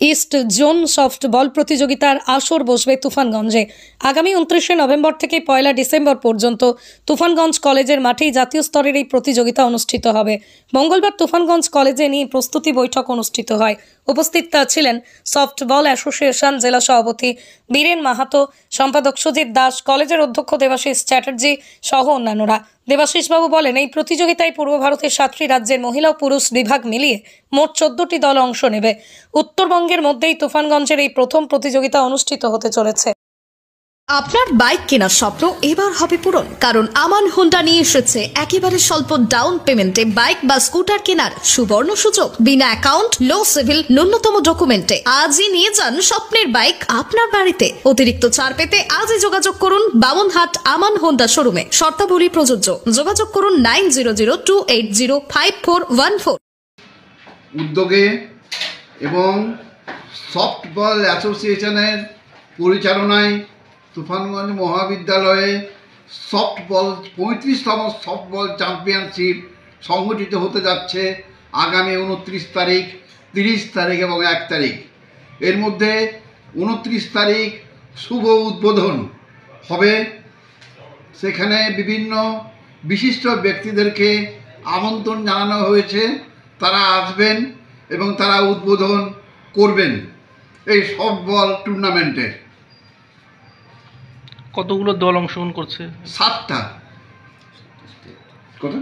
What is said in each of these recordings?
East zone softball প্রতিযোগিতার আসর বসবে তুফানগঞ্জে। আগামী 29শে নভেম্বর থেকে 1 ডিসেম্বর পর্যন্ত তুফানগঞ্জ কলেজের মাঠেই জাতীয় স্তরের এই প্রতিযোগিতা অনুষ্ঠিত হবে। মঙ্গলবার তুফানগঞ্জ কলেজে নিয়ে প্রস্তুতি বৈঠক অনুষ্ঠিত হয়। উপস্থিত ছিলেন সফটবল অ্যাসোসিয়েশন জেলা সভাপতি বীরেন মাহাতো, সম্পাদক সুজিত দাস, কলেজের অধ্যক্ষ দেবাশিস চ্যাটার্জি সহ অন্যান্যরা। দেবাশিসবাবু বলেন, এই প্রতিযোগিতায় পূর্ব ভারতের 7টি রাজ্যের মহিলা ও পুরুষ বিভাগ মিলিয়ে মোট 14টি দল অংশ নেবে। উত্তরবঙ্গের মধ্যেই তুফানগঞ্জের এই প্রথম প্রতিযোগিতা অনুষ্ঠিত হতে চলেছে। আপনার বাইক কেনার স্বপ্ন এবার হবে পূরণ, কারণ আমান হোন্ডা নিয়ে এসেছে একেবারে স্বল্প ডাউন পেমেন্টে বাইক বা স্কুটার কেনার সুবর্ণ সুযোগ। বিনা অ্যাকাউন্ট, লো সিভিল, ন্যূনতম ডকুমেন্টে আজই নিয়ে যান স্বপ্নের বাইক আপনার বাড়িতে। অতিরিক্ত ছাড় পেতে আজই যোগাযোগ করুন বামনহাট আমান হোন্ডা শোরুমে। শর্তাবলী প্রযোজ্য। যোগাযোগ করুন 9002805414 উদ্যোগে এবং সফটবল অ্যাসোসিয়েশনের পরিচালনায় তুফানগঞ্জ মহাবিদ্যালয়ে সফটবল 35তম সফটবল চ্যাম্পিয়নশিপ সংগঠিত হতে যাচ্ছে আগামী 29 তারিখ, 30 তারিখ এবং 1 তারিখ। এর মধ্যে 29 তারিখ শুভ উদ্বোধন হবে। সেখানে বিভিন্ন বিশিষ্ট ব্যক্তিদেরকে আমন্ত্রণ জানানো হয়েছে, তারা আসবেন এবং তারা উদ্বোধন করবেন এই সফটবল টুর্নামেন্টে। কতগুলো দল অংশগ্রহণ করছে? 7টা। কত?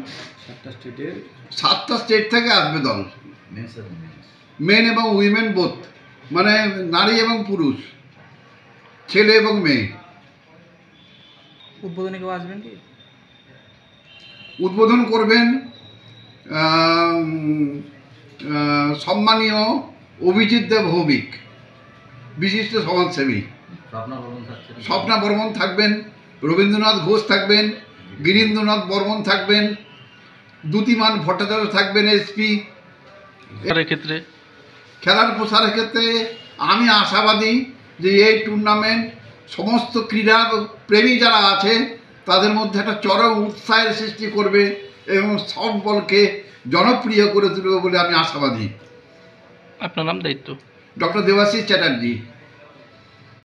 7টা স্টেট থেকে আসবে দল, মেন এবং উইমেন বোথ, মানে নারী এবং পুরুষ, ছেলে এবং মেয়ে। উদ্বোধনে কেউ আসবেন কি? উদ্বোধন করবেন সম্মানীয় অভিজিৎ দেব ভৌমিক, বিশিষ্ট সমাজসেবী। স্বপ্না বর্মন থাকবেন, রবীন্দ্রনাথ ঘোষ থাকবেন, গিরীন্দ্রনাথ বর্মন থাকবেন, দ্যুতিমান ভট্টাচার্য থাকবেন এসপি। ক্ষেত্রে খেলার প্রসারের ক্ষেত্রে আমি আশাবাদী যে এই টুর্নামেন্ট সমস্ত ক্রীড়া প্রেমী যারা আছে তাদের মধ্যে একটা চরম উৎসাহের সৃষ্টি করবে এবং সফটবলকে জনপ্রিয় করে তুলবে বলে আমি আশাবাদী। আপনার নাম, দায়িত্ব? ডক্টর দেবাশিস চ্যাটার্জি।